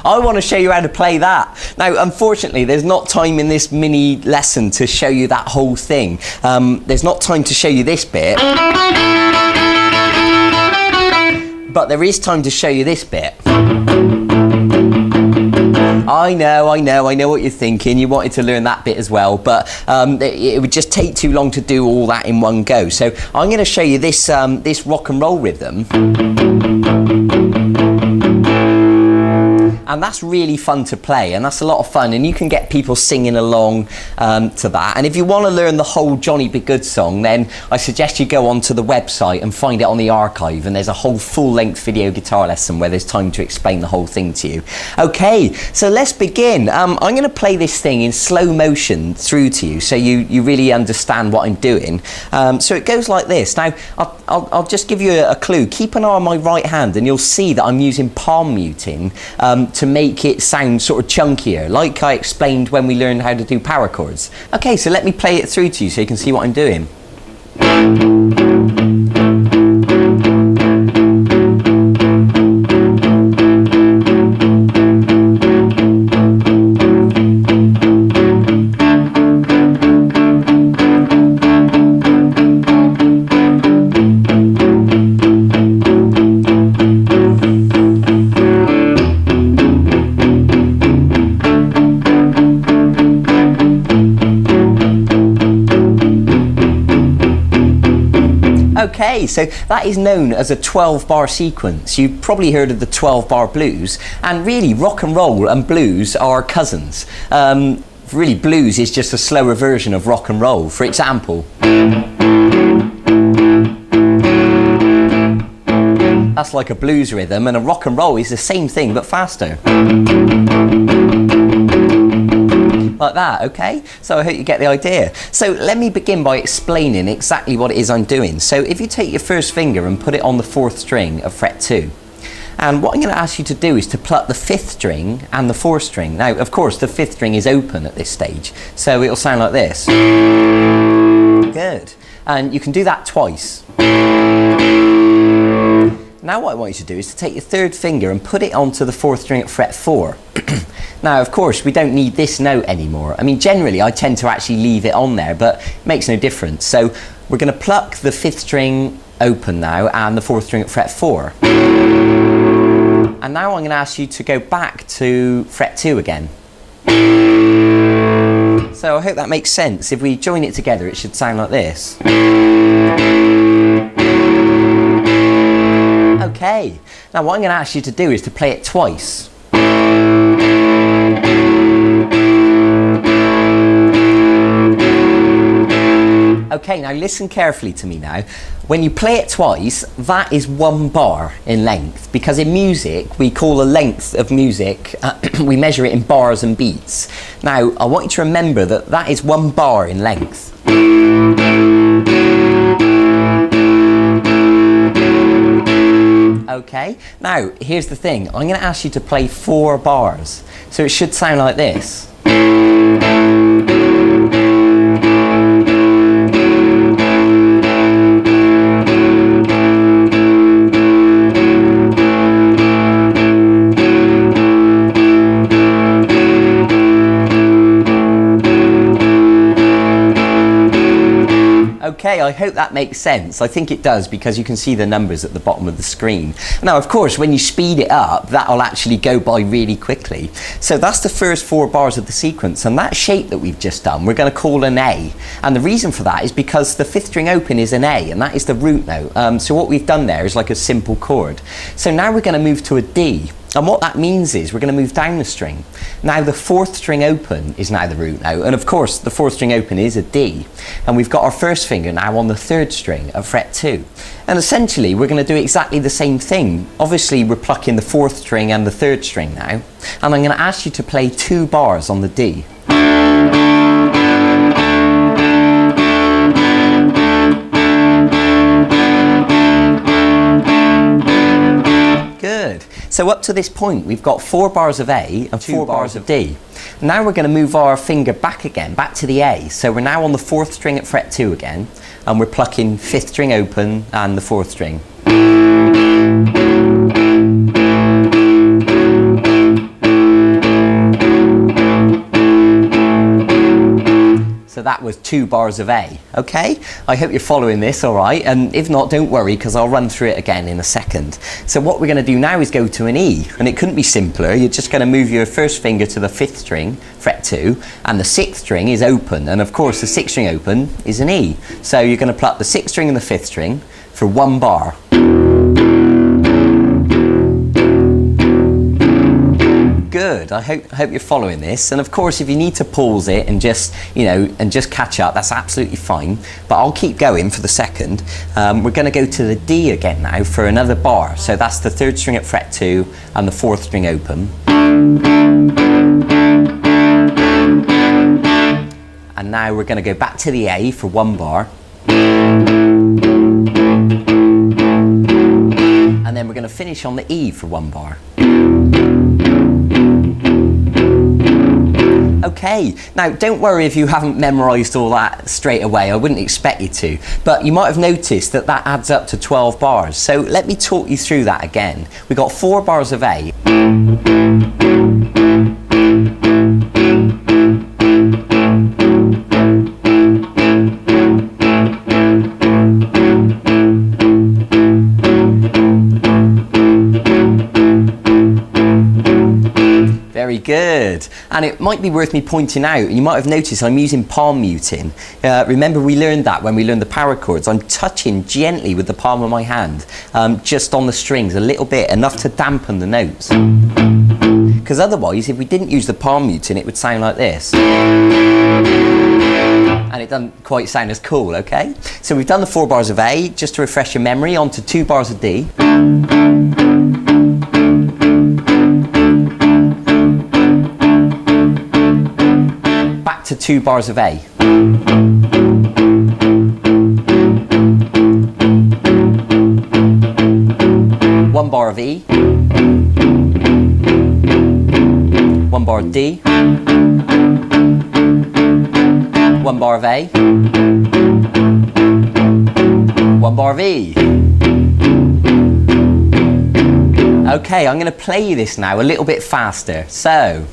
I want to show you how to play that. Now, unfortunately, there's not time in this mini lesson to show you that whole thing. There's not time to show you this bit. But there is time to show you this bit. I know what you're thinking. You wanted to learn that bit as well, but it would just take too long to do all that in one go. So I'm going to show you this, this rock and roll rhythm. And that's really fun to play, and that's a lot of fun, and you can get people singing along to that. And if you want to learn the whole Johnny B. Goode song, then I suggest you go onto the website and find it on the archive, and there's a whole full-length video guitar lesson where there's time to explain the whole thing to you. Okay, so let's begin. I'm going to play this thing in slow motion through to you so you really understand what I'm doing. So it goes like this. Now, I'll just give you a clue. Keep an eye on my right hand and you'll see that I'm using palm muting to make it sound sort of chunkier, like I explained when we learned how to do power chords. Okay, so let me play it through to you so you can see what I'm doing. Okay, so that is known as a 12-bar sequence. You've probably heard of the 12-bar blues, and really rock and roll and blues are cousins. Really, blues is just a slower version of rock and roll. For example, that's like a blues rhythm, and a rock and roll is the same thing but faster. Like that, okay? So I hope you get the idea. So let me begin by explaining exactly what it is I'm doing. So if you take your first finger and put it on the 4th string of fret 2, and what I'm going to ask you to do is to pluck the 5th string and the 4th string. Now, of course, the 5th string is open at this stage, so it'll sound like this. Good. And you can do that twice. Now what I want you to do is to take your 3rd finger and put it onto the 4th string at fret 4. Now, of course, we don't need this note anymore. I mean, generally, I tend to actually leave it on there, but it makes no difference. So we're going to pluck the 5th string open now and the 4th string at fret 4. And now I'm going to ask you to go back to fret 2 again. So I hope that makes sense. If we join it together, it should sound like this. Okay, now what I'm going to ask you to do is to play it twice. Okay, now listen carefully to me now. When you play it twice, that is 1 bar in length, because in music we call a length of music, we measure it in bars and beats. Now I want you to remember that that is 1 bar in length. Okay, now here's the thing. I'm going to ask you to play 4 bars, so it should sound like this. Okay, I hope that makes sense. I think it does, because you can see the numbers at the bottom of the screen. Now, of course, when you speed it up, that'll actually go by really quickly. So that's the first 4 bars of the sequence, and that shape that we've just done, we're going to call an A. And the reason for that is because the 5th string open is an A, and that is the root note. So what we've done there is like a simple chord. So now we're going to move to a D. And what that means is we're going to move down the string. Now the 4th string open is now the root note, and of course the 4th string open is a D, and we've got our first finger now on the 3rd string of fret 2. And essentially we're going to do exactly the same thing. Obviously we're plucking the 4th string and the 3rd string now, and I'm going to ask you to play 2 bars on the D. Good. So up to this point we've got 4 bars of A and 4 bars of D. Now we're going to move our finger back again, back to the A. So we're now on the 4th string at fret 2 again, and we're plucking 5th string open and the 4th string. So that was 2 bars of A, okay? I hope you're following this all right, and if not, don't worry, because I'll run through it again in a second. So what we're going to do now is go to an E, and it couldn't be simpler. You're just going to move your first finger to the 5th string, fret 2, and the 6th string is open, and of course the 6th string open is an E. So you're going to pluck the 6th string and the 5th string for 1 bar. Good. I hope you're following this, and of course if you need to pause it and just just catch up, that's absolutely fine, but I'll keep going for the second. We're going to go to the D again now for another bar. So that's the 3rd string at fret 2 and the 4th string open, and now we're going to go back to the A for 1 bar, and then we're going to finish on the E for 1 bar. Okay, now don't worry if you haven't memorised all that straight away, I wouldn't expect you to, but you might have noticed that that adds up to 12 bars. So let me talk you through that again. We got 4 bars of A. Very good. And it might be worth me pointing out, you might have noticed I'm using palm muting. Remember we learned that when we learned the power chords. I'm touching gently with the palm of my hand, just on the strings a little bit, enough to dampen the notes. Because otherwise, if we didn't use the palm muting, it would sound like this. And it doesn't quite sound as cool, okay? So we've done the 4 bars of A, just to refresh your memory, on to 2 bars of D. To 2 bars of A. 1 bar of E. 1 bar of D. 1 bar of A. 1 bar of E. Okay, I'm going to play this now a little bit faster. So.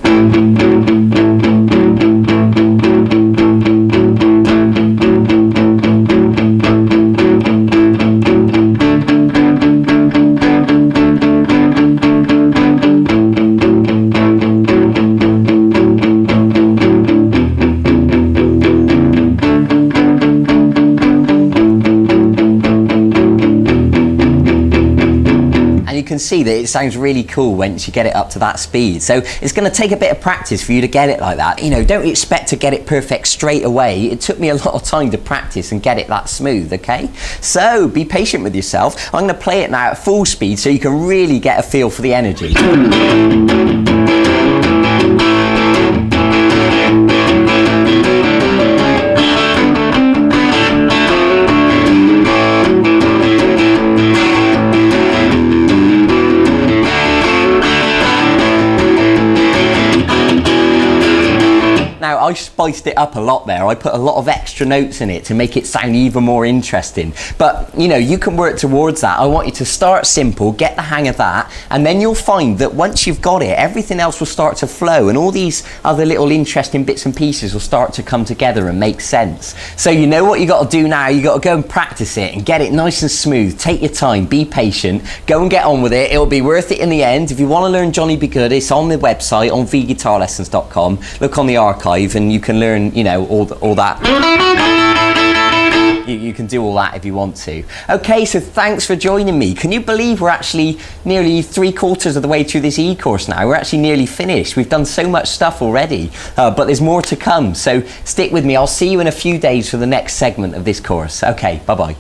Can see that it sounds really cool once you get it up to that speed. So it's going to take a bit of practice for you to get it like that. You know, don't expect to get it perfect straight away. It took me a lot of time to practice and get it that smooth, okay? So be patient with yourself. I'm going to play it now at full speed so you can really get a feel for the energy. Now, I spiced it up a lot there. I put a lot of extra notes in it to make it sound even more interesting. But, you know, you can work towards that. I want you to start simple, get the hang of that, and then you'll find that once you've got it, everything else will start to flow, and all these other little interesting bits and pieces will start to come together and make sense. So you know what you got to do now. You got to go and practice it and get it nice and smooth. Take your time, be patient, go and get on with it. It'll be worth it in the end. If you want to learn Johnny B. Goode, it's on the website on vguitarlessons.com. Look on the archive and you can learn, you know, all that. You can do all that if you want to. Okay, so thanks for joining me. Can you believe we're actually nearly 3/4 of the way through this e-course now? We're actually nearly finished. We've done so much stuff already, but there's more to come. So stick with me. I'll see you in a few days for the next segment of this course. Okay, bye-bye.